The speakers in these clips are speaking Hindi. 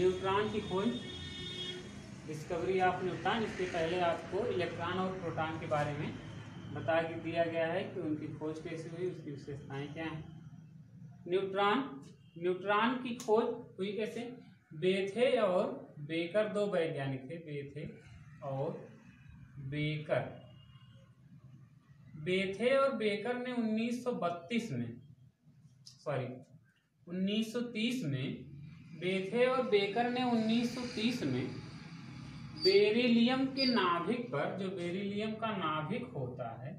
न्यूट्रॉन की खोज, डिस्कवरी ऑफ न्यूट्रॉन। इसके पहले आपको इलेक्ट्रॉन और प्रोटॉन के बारे में बता दिया गया है कि उनकी खोज कैसे हुई, उसकी विशेषताएं क्या हैं। न्यूट्रॉन की खोज हुई कैसे? बेथे और बेकर दो वैज्ञानिक थे, बेथे और बेकर। बेथे और बेकर ने 1930 में बेथे और बेकर ने 1930 में बेरिलियम के नाभिक पर, जो बेरिलियम का नाभिक होता है,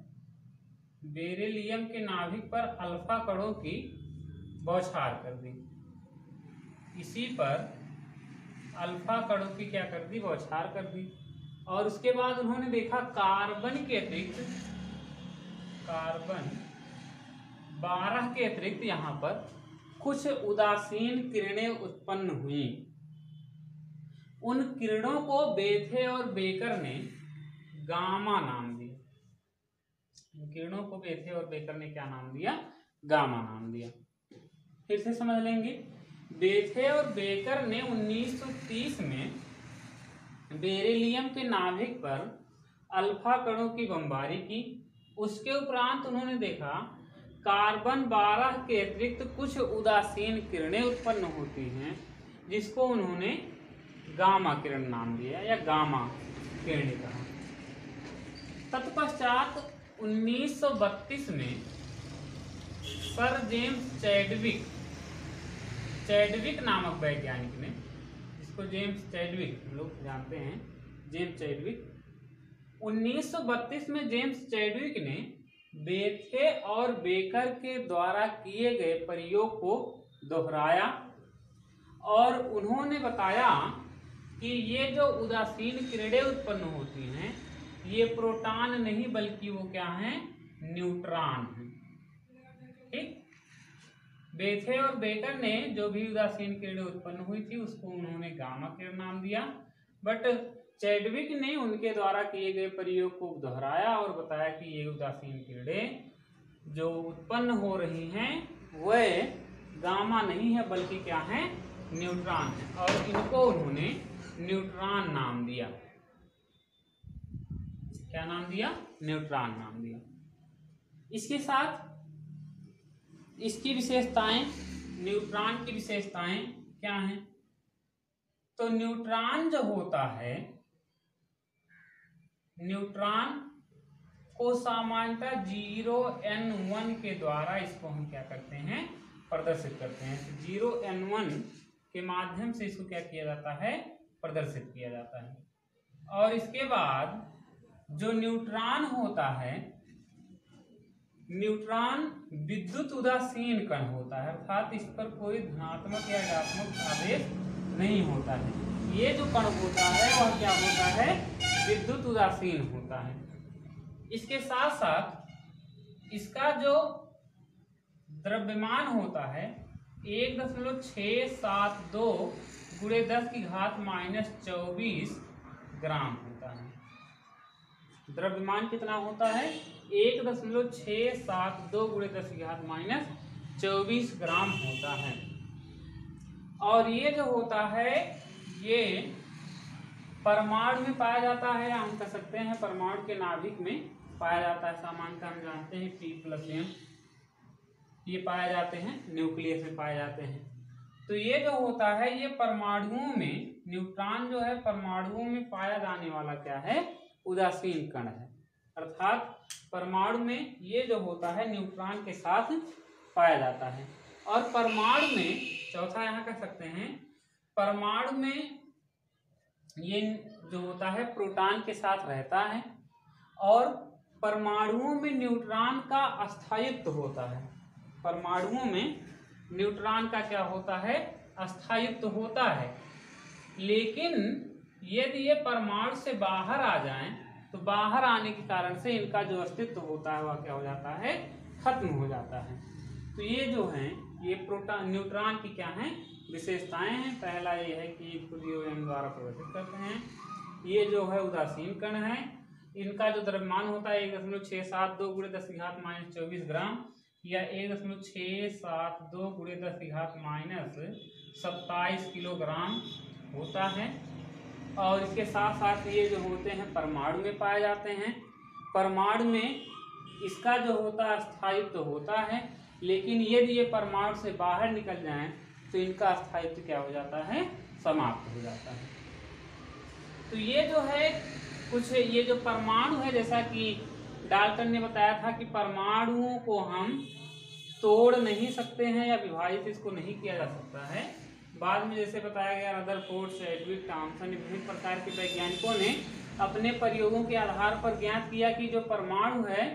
बेरिलियम के नाभिक पर अल्फा कणों की बौछार कर दी। इसी पर अल्फा कणों की क्या कर दी? बौछार कर दी। और उसके बाद उन्होंने देखा कार्बन 12 के अतिरिक्त यहाँ पर कुछ उदासीन किरणें उत्पन्न हुई। उन किरणों को बेथे और बेकर ने गामा नाम दिया। उन किरणों को बेथे और बेकर ने क्या नाम दिया? गामा नाम दिया। फिर से समझ लेंगे। बेथे और बेकर ने 1930 में बेरिलियम के नाभिक पर अल्फा कणों की बमबारी की। उसके उपरांत उन्होंने देखा कार्बन 12 के अतिरिक्त कुछ उदासीन किरणें उत्पन्न होती हैं, जिसको उन्होंने गामा किरण नाम दिया या गामा किरण कहा। तत्पश्चात 1932 में सर जेम्स चैडविक नामक वैज्ञानिक ने, जिसको जेम्स चैडविक लोग जानते हैं, जेम्स चैडविक, 1932 में जेम्स चैडविक ने बेथे और बेकर के द्वारा किए गए प्रयोग को दोहराया और उन्होंने बताया कि ये जो उदासीन किरणें उत्पन्न होती हैं, ये प्रोटॉन नहीं बल्कि वो क्या हैं? न्यूट्रॉन हैं। ठीक। बेथे और बेकर ने जो भी उदासीन किरणें उत्पन्न हुई थी उसको उन्होंने गामा किरण नाम दिया, बट चैडविक ने उनके द्वारा किए गए प्रयोग को दोहराया और बताया कि ये उदासीन किरणें जो उत्पन्न हो रही हैं वह गामा नहीं है बल्कि क्या है? न्यूट्रॉन है। और इनको उन्होंने न्यूट्रॉन नाम दिया। क्या नाम दिया? न्यूट्रॉन नाम दिया। इसके साथ इसकी विशेषताएं, न्यूट्रॉन की विशेषताएं क्या हैं? तो न्यूट्रॉन जो होता है, न्यूट्रॉन को सामान्यतः 0n1 के द्वारा इसको हम क्या करते हैं? प्रदर्शित करते हैं। तो 0n1 के माध्यम से इसको क्या किया जाता है? प्रदर्शित किया जाता है। और इसके बाद जो न्यूट्रॉन होता है, न्यूट्रॉन विद्युत उदासीन कण होता है, अर्थात इस पर कोई धनात्मक या ऋणात्मक आवेश नहीं होता है। ये जो कण होता है वह क्या होता है? विद्युत उदासीन होता है। इसके साथ साथ इसका जो द्रव्यमान होता है 1.672 × 10⁻⁻24 ग्राम होता है। द्रव्यमान कितना होता है? 1.672 × 10⁻⁻24 ग्राम होता है। और ये जो होता है ये परमाणु में पाया जाता है, हम कह सकते हैं परमाणु के नाभिक में पाया जाता है। सामान्यतः हम जानते हैं P+N ये पाए जाते हैं, न्यूक्लियस में पाए जाते हैं। तो ये जो होता है ये परमाणुओं में, न्यूट्रॉन जो है परमाणुओं में पाया जाने वाला क्या है? उदासीन कण है। अर्थात परमाणु में ये जो होता है न्यूट्रॉन के साथ पाया जाता है। और परमाणु में चौथा यहाँ कह सकते हैं, परमाणु में ये जो होता है प्रोटॉन के साथ रहता है और परमाणुओं में न्यूट्रॉन का अस्थायित्व होता है। परमाणुओं में न्यूट्रॉन का क्या होता है? अस्थायित्व होता है। लेकिन यदि ये परमाणु से बाहर आ जाएं तो बाहर आने के कारण से इनका जो अस्तित्व होता है वह क्या हो जाता है? खत्म हो जाता है। तो ये जो है ये प्रोटॉन न्यूट्रॉन की क्या है? विशेषताएं हैं। पहला ये है कि इसको 0n द्वारा प्रदर्शित करते हैं। ये जो है उदासीन कण है, इनका जो द्रव्यमान होता है 1.672 × 10⁻⁻24 ग्राम या 1.672 × 10⁻⁻27 किलोग्राम होता है। और इसके साथ साथ ये जो होते हैं परमाणु में पाए जाते हैं। परमाणु में इसका जो होता है स्थायित्व होता है, लेकिन यदि ये परमाणु से बाहर निकल जाएं तो इनका स्थायित्व क्या हो जाता है, समाप्त हो जाता है। तो ये जो है कुछ ये जो परमाणु है, जैसा कि डाल्टन ने बताया था कि परमाणुओं को हम तोड़ नहीं सकते हैं या विभाजित इसको नहीं किया जा सकता है। बाद में जैसे बताया गया रदरफोर्ड, एडविन थॉमसन, विभिन्न प्रकार के वैज्ञानिकों ने अपने प्रयोगों के आधार पर ज्ञात किया कि जो परमाणु है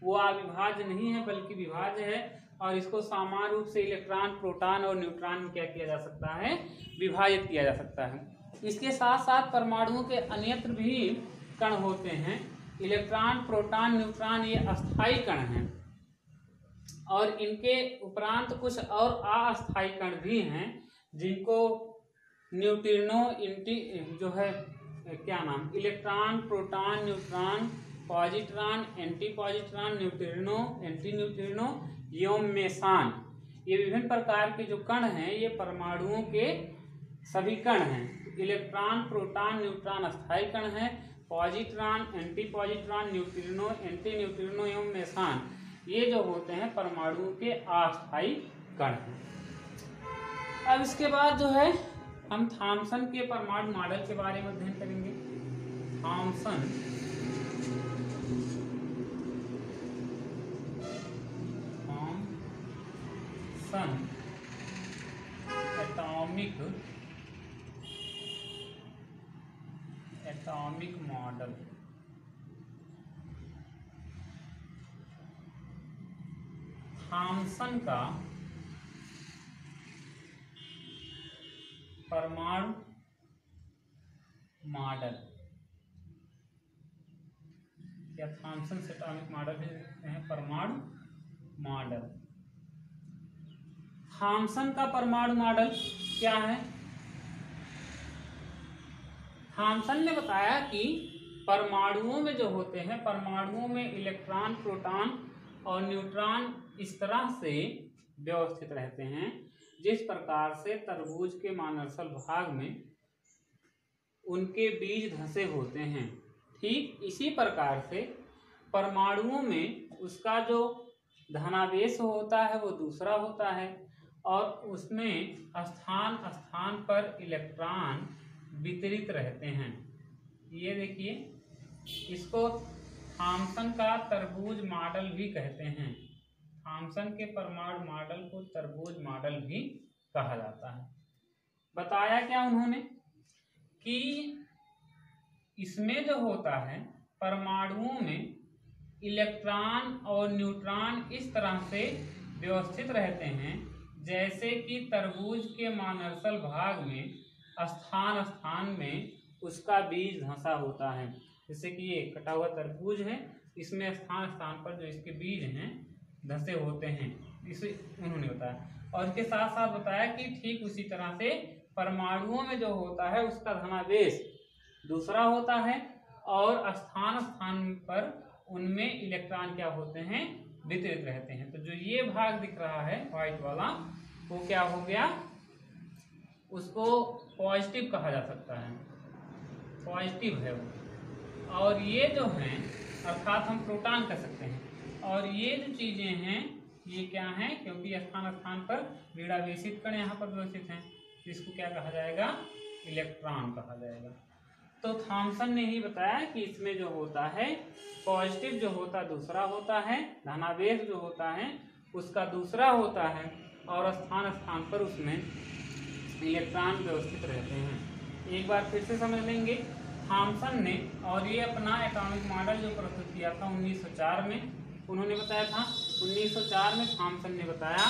वो अविभाज्य नहीं है बल्कि विभाज्य है, और इसको समान रूप से इलेक्ट्रॉन, प्रोटॉन और न्यूट्रॉन में क्या किया जा सकता है, विभाजित किया जा सकता है। इसके साथ साथ परमाणुओं के अन्यत्र भी कण होते हैं। इलेक्ट्रॉन, प्रोटॉन, न्यूट्रॉन ये अस्थायी कण हैं, और इनके उपरांत कुछ और अस्थायी कण भी हैं जिनको न्यूट्रिनो, जो है क्या नाम, electron, proton, neutron, positron, anti positron, neutrino, anti neutrino एवं मेसान, ये विभिन्न प्रकार के जो कण हैं ये परमाणुओं के सभी कण हैं। इलेक्ट्रॉन, प्रोटॉन, न्यूट्रॉन अस्थायी कण हैं, positron, anti positron, neutrino, anti neutrino एवं मेसान ये जो होते हैं परमाणुओं के अस्थायी कण हैं। अब इसके बाद जो है हम थॉमसन के परमाणु मॉडल के बारे में अध्ययन करेंगे। Thompson atomic model. थॉमसन का परमाणु मॉडल या थॉमसन एटॉमिक मॉडल भी लिखते हैं परमाणु मॉडल। थॉमसन का परमाणु मॉडल क्या है? थॉमसन ने बताया कि परमाणुओं में जो होते हैं, परमाणुओं में इलेक्ट्रॉन, प्रोटॉन और न्यूट्रॉन इस तरह से व्यवस्थित रहते हैं जिस प्रकार से तरबूज के मानरसल भाग में उनके बीज धंसे होते हैं, ठीक इसी प्रकार से परमाणुओं में उसका जो धनावेश होता है वो दूसरा होता है, और उसमें स्थान स्थान पर इलेक्ट्रॉन वितरित रहते हैं। ये देखिए, इसको थॉमसन का तरबूज मॉडल भी कहते हैं। थॉमसन के परमाणु मॉडल को तरबूज मॉडल भी कहा जाता है। बताया क्या उन्होंने कि इसमें जो होता है परमाणुओं में इलेक्ट्रॉन और न्यूट्रॉन इस तरह से व्यवस्थित रहते हैं जैसे कि तरबूज के मानरसल भाग में स्थान स्थान में उसका बीज धंसा होता है। जैसे कि ये कटा हुआ तरबूज है, इसमें स्थान स्थान पर जो इसके बीज हैं धंसे होते हैं, इसे उन्होंने बताया। और इसके साथ साथ बताया कि ठीक उसी तरह से परमाणुओं में जो होता है उसका धनावेश दूसरा होता है, और स्थान स्थान पर उनमें इलेक्ट्रॉन क्या होते हैं, वितरित रहते हैं। तो जो ये भाग दिख रहा है व्हाइट वाला, वो क्या हो गया, उसको पॉजिटिव कहा जा सकता है, पॉजिटिव है वो। और ये जो हैं अर्थात हम प्रोटॉन कह सकते हैं, और ये जो चीजें हैं ये क्या हैं, क्योंकि स्थान स्थान पर विड़ावेशित कण यहाँ पर व्यवस्थित हैं, तो इसको क्या कहा जाएगा, इलेक्ट्रॉन कहा जाएगा। तो थॉमसन ने ही बताया कि इसमें जो होता है पॉजिटिव जो होता दूसरा होता है, धनावेश जो होता है उसका दूसरा होता है, और स्थान स्थान पर उसमें इलेक्ट्रॉन व्यवस्थित रहते हैं। एक बार फिर से समझ लेंगे। थॉमसन ने, और ये अपना एटॉमिक मॉडल जो प्रस्तुत किया था 1904 में, उन्होंने बताया था 1904 में थॉमसन ने बताया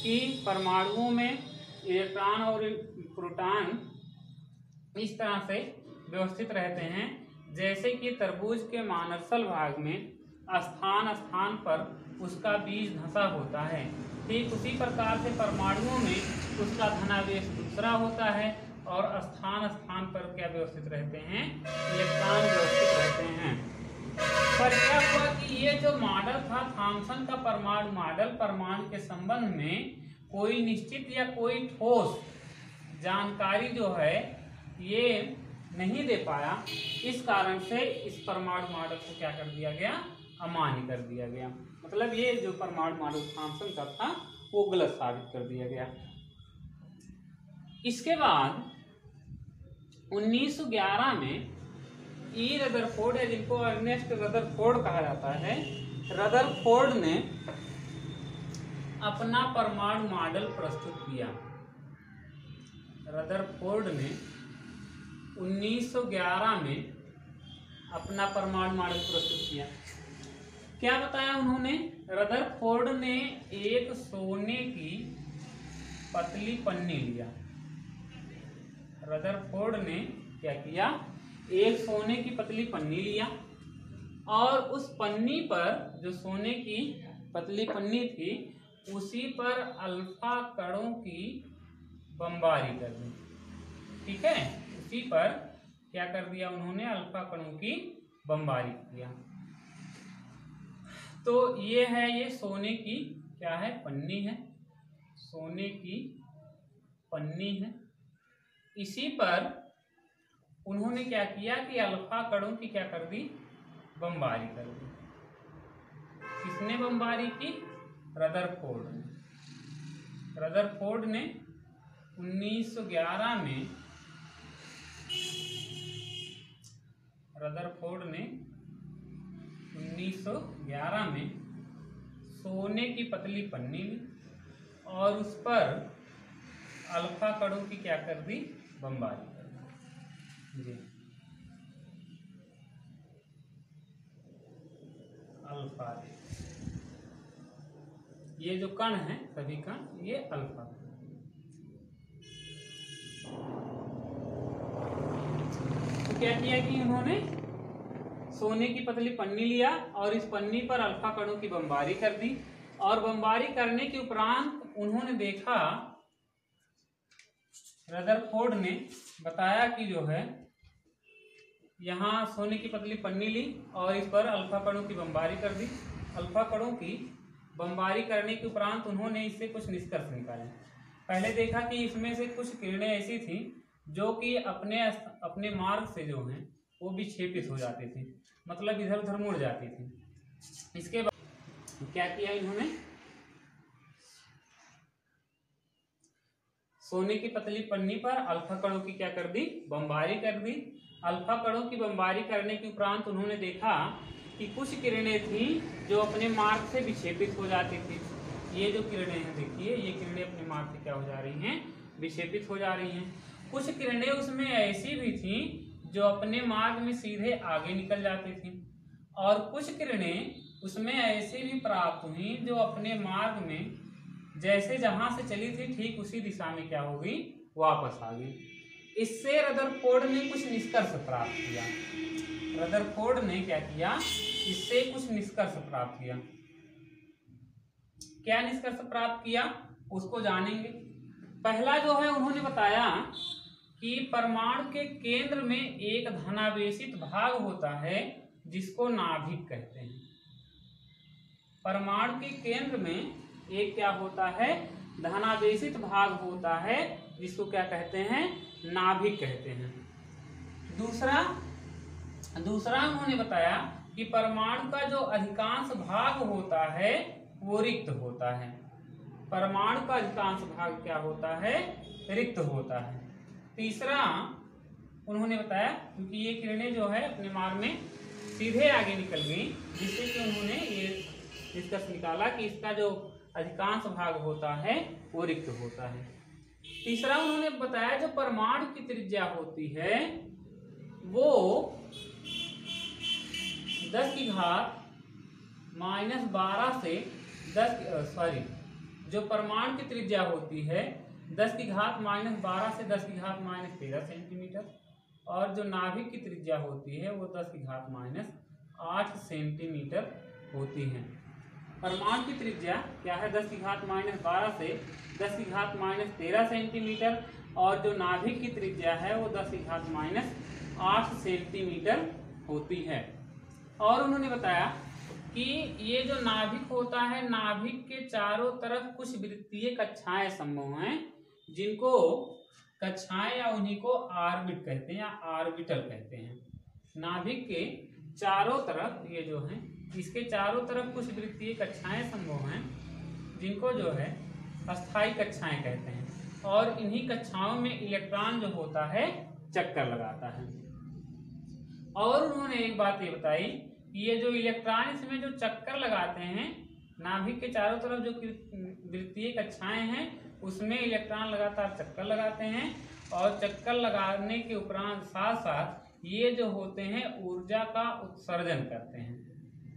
कि परमाणुओं में इलेक्ट्रॉन और प्रोटॉन इस तरह से व्यवस्थित रहते हैं जैसे कि तरबूज के मानरसल भाग में स्थान स्थान पर उसका बीज धंसा होता है। ठीक उसी प्रकार से परमाणुओं में उसका धनावेश दूसरा होता है, और स्थान स्थान पर क्या व्यवस्थित रहते हैं, इलेक्ट्रॉन व्यवस्थित रहते हैं। पर क्या हुआ कि ये जो मॉडल था थॉमसन का परमाणु मॉडल, परमाणु के संबंध में कोई निश्चित या कोई ठोस जानकारी जो है ये नहीं दे पाया, इस कारण से इस परमाणु मॉडल को क्या कर दिया गया, अमान्य कर दिया गया। मतलब ये जो परमाणु मॉडल थॉम्सन का था वो गलत साबित कर दिया गया। इसके बाद 1911 में ई रदरफोर्ड है, जिनको अर्नेस्ट रदरफोर्ड कहा जाता है, रदरफोर्ड ने अपना परमाणु मॉडल प्रस्तुत किया। रदरफोर्ड ने 1911 में अपना परमाणु मॉडल प्रस्तुत किया। क्या बताया उन्होंने? रदरफोर्ड ने एक सोने की पतली पन्नी लिया। रदरफोर्ड ने क्या किया? एक सोने की पतली पन्नी लिया और उस पन्नी पर, जो सोने की पतली पन्नी थी, उसी पर अल्फा कणों की बमबारी कर दी। ठीक है, उसी पर क्या कर दिया उन्होंने? अल्फा कणों की बमबारी किया। तो ये है, ये सोने की क्या है? पन्नी है, सोने की पन्नी है। इसी पर उन्होंने क्या किया कि अल्फा कणों की क्या कर दी? बमबारी कर दी। किसने बमबारी की? रदरफोर्ड ने। रदरफोर्ड ने 1911 में, रदरफोर्ड ने 1911 में सोने की पतली पन्नी ली और उस पर अल्फा कणों की क्या कर दी? बमबारी कर दी। जी, अल्फा, ये जो कण है, सभी कण, ये अल्फा। तो क्या किया कि उन्होंने सोने की पतली पन्नी लिया और इस पन्नी पर अल्फा कणों की बमबारी कर दी और बमबारी करने के उपरांत उन्होंने देखा, रदरफोर्ड ने बताया कि जो है यहाँ सोने की पतली पन्नी ली और इस पर अल्फा कणों की बमबारी कर दी। अल्फा कणों की बमबारी करने के उपरांत उन्होंने इससे कुछ निष्कर्ष निकाले। पहले देखा कि इसमें से कुछ किरणें ऐसी थी जो कि अपने मार्ग से जो हैं वो विक्षेपित हो जाती थी, मतलब इधर उधर मुड़ जाती थी। इसके बाद क्या किया इन्होंने? सोने की पतली पन्नी पर अल्फा कणों की क्या कर दी? बमबारी कर दी। अल्फा कणों की बमबारी करने के उपरांत उन्होंने देखा कि कुछ किरणें थी जो अपने मार्ग से विक्षेपित हो जाती थी। ये जो किरणें हैं, देखिए, ये किरणें अपने मार्ग से क्या हो जा रही हैं? विक्षेपित हो जा रही हैं। कुछ किरणें उसमें ऐसी भी थी जो अपने मार्ग में सीधे आगे निकल जाती थी और कुछ किरणें उसमें ऐसी भी प्राप्त हुई जो अपने मार्ग में जैसे जहां से चली थी ठीक उसी दिशा में क्या हो गई? वापस आ गई। इससे रदरफोर्ड ने कुछ निष्कर्ष प्राप्त किया। रदरफोर्ड ने क्या किया? इससे कुछ निष्कर्ष प्राप्त किया। क्या निष्कर्ष प्राप्त किया उसको जानेंगे। पहला जो है, उन्होंने बताया कि परमाणु के केंद्र में एक धनावेशित भाग होता है जिसको नाभिक कहते हैं। परमाणु के केंद्र में एक क्या होता है? धनावेशित भाग होता है जिसको क्या कहते हैं? नाभिक कहते हैं। दूसरा उन्होंने बताया कि परमाणु का जो अधिकांश भाग होता है वो रिक्त होता है। परमाणु का अधिकांश भाग क्या होता है? रिक्त होता है। तीसरा उन्होंने बताया, क्योंकि ये किरणें जो है अपने मार्ग में सीधे आगे निकल गई, जिससे कि उन्होंने ये निष्कर्ष निकाला कि इसका जो अधिकांश भाग होता है वो रिक्त होता है। तीसरा उन्होंने बताया, जो परमाणु की त्रिज्या होती है वो 10 की घात -12 से जो परमाणु की त्रिज्या होती है 10 की घात -12 से 10 की घात -13 सेंटीमीटर, और जो नाभिक की त्रिज्या होती है वो 10 की घात -8 सेंटीमीटर होती है। परमाणु की त्रिज्या क्या है? 10 की घात -12 से 10 की घात -13 सेंटीमीटर, और जो नाभिक की त्रिज्या है वो 10 की घात -8 सेंटीमीटर होती है। और उन्होंने बताया कि ये जो नाभिक होता है, नाभिक के चारों तरफ कुछ वृत्तीय कक्षाएं संभव हैं जिनको कक्षाएं या उन्हीं को ऑर्बिट कहते हैं या ऑर्बिटल कहते हैं। नाभिक के चारों तरफ ये जो है, इसके चारों तरफ कुछ वृत्तीय कक्षाएं संभव हैं जिनको जो है अस्थायी कक्षाएं कहते हैं, और इन्हीं कक्षाओं में इलेक्ट्रॉन जो होता है चक्कर लगाता है। और उन्होंने एक बात ये बताई कि ये जो इलेक्ट्रॉन इसमें जो चक्कर लगाते हैं, नाभिक के चारों तरफ जो वृत्तीय कक्षाएं हैं उसमें इलेक्ट्रॉन लगातार चक्कर लगाते हैं, और चक्कर लगाने के उपरांत साथ साथ ये जो होते हैं ऊर्जा का उत्सर्जन करते हैं।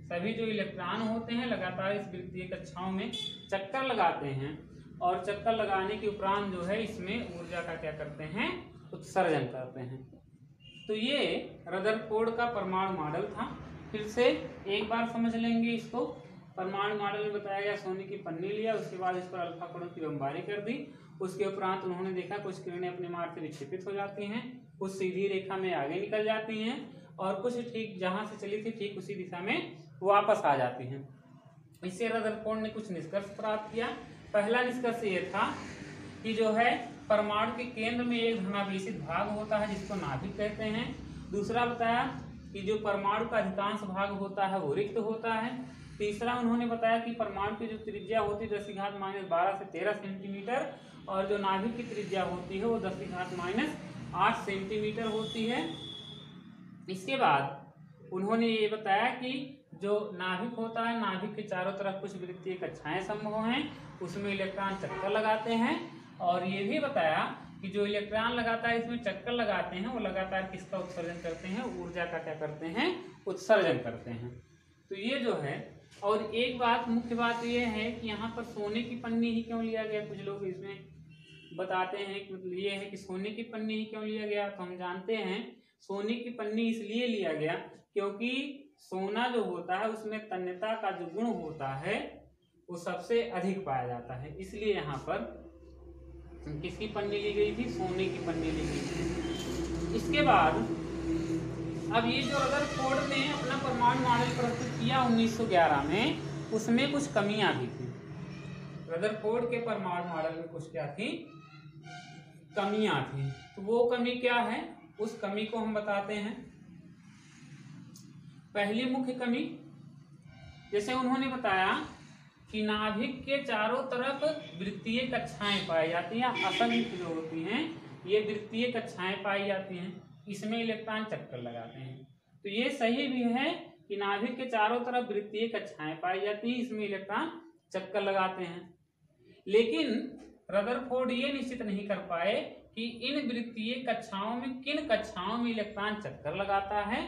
सभी जो इलेक्ट्रॉन होते हैं लगातार इस वृत्तीय कक्षाओं में चक्कर लगाते हैं, और चक्कर लगाने के उपरांत जो है इसमें ऊर्जा का क्या करते हैं, उत्सर्जन करते हैं। तो ये रदरफोर्ड का परमाणु मॉडल था। फिर से एक बार समझ लेंगे इसको। परमाणु मॉडल में बताया गया, सोने की पन्नी लिया, उसके बाद इस पर अल्फा कणों की बमबारी कर दी। उसके उपरांत उन्होंने देखा कुछ किरणें अपने मार्ग से विक्षेपित हो जाती हैं, कुछ सीधी रेखा में आगे निकल जाती हैं, और कुछ ठीक जहां से चली थी ठीक उसी दिशा में वापस आ जाती हैं। इससे रदरफोर्ड ने कुछ निष्कर्ष प्राप्त किया। पहला निष्कर्ष ये था कि जो है परमाणु के केंद्र में एक धनावेशित भाग होता है जिसको नाभिक कहते हैं। दूसरा बताया कि जो परमाणु का अधिकांश भाग होता है वो रिक्त होता है। तीसरा उन्होंने बताया कि परमाणु की जो त्रिज्या होती है 10⁻12 से 13 सेंटीमीटर, और जो नाभिक की त्रिज्या होती है वो 10⁻8 सेंटीमीटर होती है। इसके बाद उन्होंने ये बताया कि जो नाभिक होता है, नाभिक के चारों तरफ कुछ वृत्तीय कक्षाएं संभव हैं, उसमें इलेक्ट्रॉन चक्कर लगाते हैं, और ये भी बताया कि जो इलेक्ट्रॉन लगातार इसमें चक्कर लगाते हैं वो लगातार किसका उत्सर्जन करते हैं, ऊर्जा का क्या करते हैं, उत्सर्जन करते हैं। तो ये जो है, और एक बात मुख्य बात ये है कि यहाँ पर सोने की पन्नी ही क्यों लिया गया। कुछ लोग इसमें बताते हैं कि मतलब ये है कि सोने की पन्नी ही क्यों लिया गया। तो हम जानते हैं सोने की पन्नी इसलिए लिया गया क्योंकि सोना जो होता है उसमें तन्यता का जो गुण होता है वो सबसे अधिक पाया जाता है, इसलिए यहाँ पर किसकी पन्नी ली गई थी, सोने की पन्नी ली गई थी। इसके बाद अब ये जो रदरफोर्ड ने अपना परमाणु मॉडल प्रस्तुत किया 1911 में, उसमें कुछ कमियां भी थी। रदरफोर्ड के परमाणु मॉडल में कुछ क्या थी, कमियां थी। तो वो कमी क्या है, उस कमी को हम बताते हैं। पहली मुख्य कमी, जैसे उन्होंने बताया कि नाभिक के चारों तरफ वृत्तीय कक्षाएं पाई जाती हैं, असंख्य जो होती हैं ये वृत्तीय कक्षाएं पाई जाती हैं, इसमें इलेक्ट्रॉन चक्कर लगाते हैं। तो ये सही भी है कि नाभिक के चारों तरफ वृत्तीय कक्षाएं पाई जाती हैं, इसमें इलेक्ट्रॉन चक्कर लगाते हैं। लेकिन रदरफोर्ड ये निश्चित नहीं कर पाए कि इन वृत्तीय कक्षाओं में किन कक्षाओं में इलेक्ट्रॉन चक्कर लगाता है,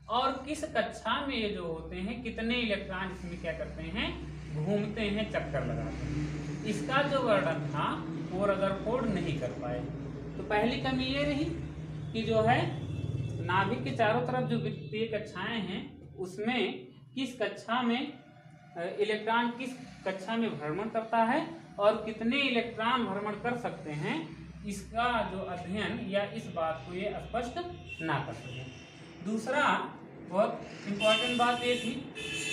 और किस कक्षा में ये जो होते हैं कितने इलेक्ट्रॉन इसमें क्या करते हैं, घूमते हैं, चक्कर लगाते हैं। इसका जो वर्णन था वो रदरफोर्ड नहीं कर पाए। तो पहली कमी ये रही कि जो है नाभिक के चारों तरफ जो वृत्तीय कक्षाएं हैं उसमें किस कक्षा में इलेक्ट्रॉन किस कक्षा में भ्रमण करता है और कितने इलेक्ट्रॉन भ्रमण कर सकते हैं, इसका जो अध्ययन या इस बात को ये स्पष्ट ना कर सके। दूसरा बहुत इंपॉर्टेंट बात ये थी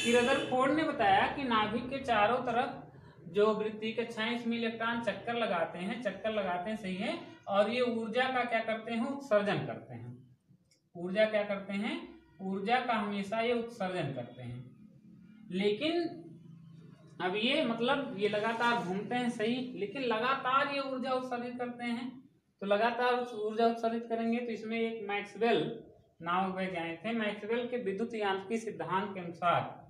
कि रदरफोर्ड ने बताया कि नाभिक के चारों तरफ जो वृत्तीय कक्षाएं इसमें इलेक्ट्रॉन चक्कर लगाते हैं सही है, और ये ऊर्जा का क्या करते हैं, उत्सर्जन करते हैं। ऊर्जा क्या करते हैं, ऊर्जा का हमेशा ये उत्सर्जन करते हैं। लेकिन अब ये मतलब ये लगातार घूमते हैं सही, लेकिन लगातार ये ऊर्जा उत्सर्जित करते हैं। तो लगातार ऊर्जा उत्सर्जित करेंगे तो इसमें एक मैक्सवेल नामक वैज्ञानिक थे, मैक्सवेल के विद्युत यांत्रिकी सिद्धांत के अनुसार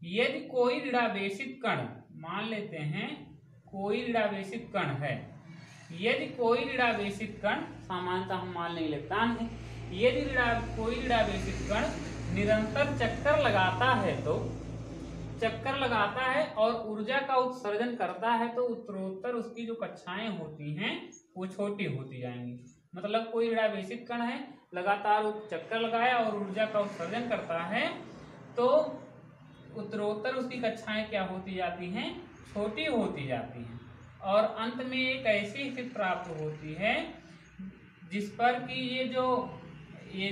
यदि कोई ऋणावेशित कण, मान लेते हैं कोई ऋणावेशित कण है, यदि कोई ऋणावेशित कण, सामान्यतः हम मान लें इलेक्ट्रॉन है, यदि कोई ऋणावेशित कण निरंतर चक्कर लगाता है तो चक्कर लगाता है और ऊर्जा का उत्सर्जन करता है तो उत्तरोत्तर उसकी जो कक्षाएं होती हैं वो छोटी होती जाएंगी। मतलब कोई ऋणावेशित कण है, लगातार चक्कर लगाया और ऊर्जा का उत्सर्जन करता है तो उत्तरोत्तर उसकी कक्षाएं क्या होती जाती हैं, छोटी होती जाती हैं, और अंत में एक ऐसी स्थिति प्राप्त होती है जिस पर कि ये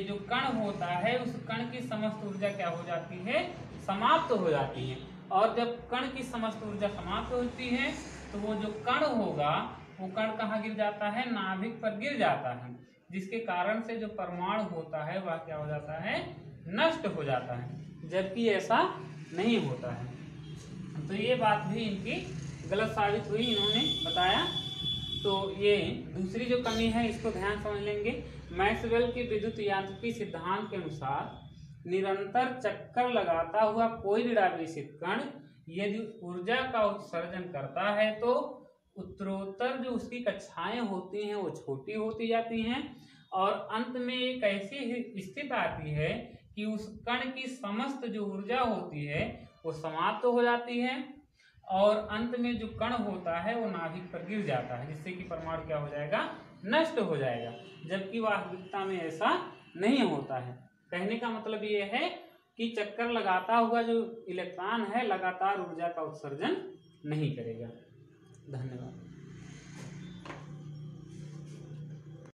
जो कण होता है उस कण की समस्त ऊर्जा क्या हो जाती है, समाप्त हो जाती है। और जब कण की समस्त ऊर्जा समाप्त होती है तो वो जो कण होगा वो कण कहाँ गिर जाता है, नाभिक पर गिर जाता है, जिसके कारण से जो परमाणु होता है वह क्या हो जाता है, नष्ट हो जाता है, जबकि ऐसा नहीं होता है। तो ये बात भी इनकी गलत साबित हुई, इन्होंने बताया। तो ये दूसरी जो कमी है इसको ध्यान समझ लेंगे। मैक्सवेल के विद्युत यांत्रिकी सिद्धांत के अनुसार निरंतर चक्कर लगाता हुआ कोई निरावेशित कण यदि ऊर्जा का उत्सर्जन करता है तो उत्तरोत्तर जो उसकी कक्षाएं होती हैं वो छोटी होती जाती हैं और अंत में एक ऐसी स्थिति आती है कि उस कण की समस्त जो ऊर्जा होती है वो समाप्त हो जाती है और अंत में जो कण होता है वो नाभिक पर गिर जाता है, जिससे कि परमाणु क्या हो जाएगा, नष्ट हो जाएगा, जबकि वास्तविकता में ऐसा नहीं होता है। कहने का मतलब ये है कि चक्कर लगाता हुआ जो इलेक्ट्रॉन है लगातार ऊर्जा का उत्सर्जन नहीं करेगा। धन्यवाद।